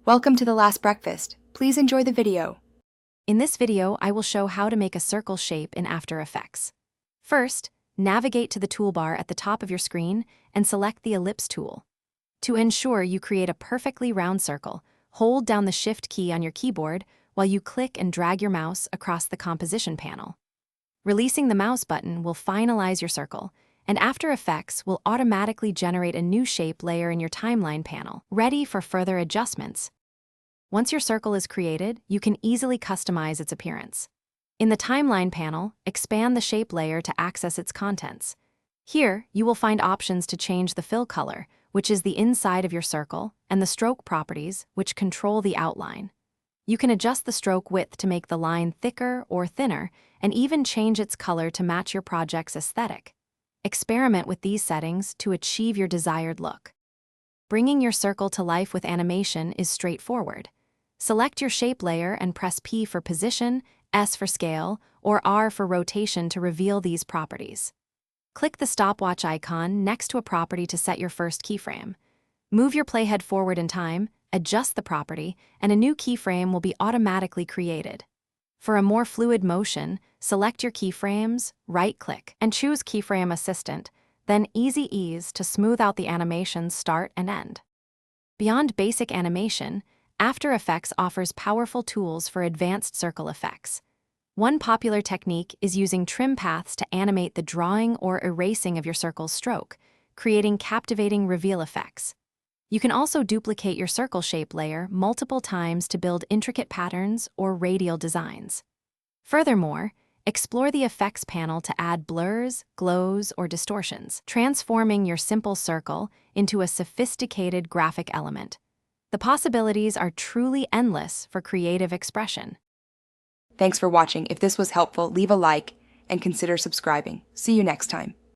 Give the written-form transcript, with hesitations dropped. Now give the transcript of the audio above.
Welcome to The Last Breakfast. Please enjoy the video. In this video, I will show how to make a circle shape in After Effects. First, navigate to the toolbar at the top of your screen and select the ellipse tool. To ensure you create a perfectly round circle, hold down the Shift key on your keyboard while you click and drag your mouse across the composition panel. Releasing the mouse button will finalize your circle, and After Effects will automatically generate a new shape layer in your timeline panel, ready for further adjustments. Once your circle is created, you can easily customize its appearance. In the timeline panel, expand the shape layer to access its contents. Here, you will find options to change the fill color, which is the inside of your circle, and the stroke properties, which control the outline. You can adjust the stroke width to make the line thicker or thinner, and even change its color to match your project's aesthetic. Experiment with these settings to achieve your desired look. Bringing your circle to life with animation is straightforward. Select your shape layer and press P for position, S for scale, or R for rotation to reveal these properties. Click the stopwatch icon next to a property to set your first keyframe. Move your playhead forward in time, adjust the property, and a new keyframe will be automatically created. For a more fluid motion, select your keyframes, right-click, and choose Keyframe Assistant, then Easy Ease to smooth out the animation's start and end. Beyond basic animation, After Effects offers powerful tools for advanced circle effects. One popular technique is using trim paths to animate the drawing or erasing of your circle's stroke, creating captivating reveal effects. You can also duplicate your circle shape layer multiple times to build intricate patterns or radial designs. Furthermore, explore the effects panel to add blurs, glows, or distortions, transforming your simple circle into a sophisticated graphic element. The possibilities are truly endless for creative expression. Thanks for watching. If this was helpful, leave a like and consider subscribing. See you next time.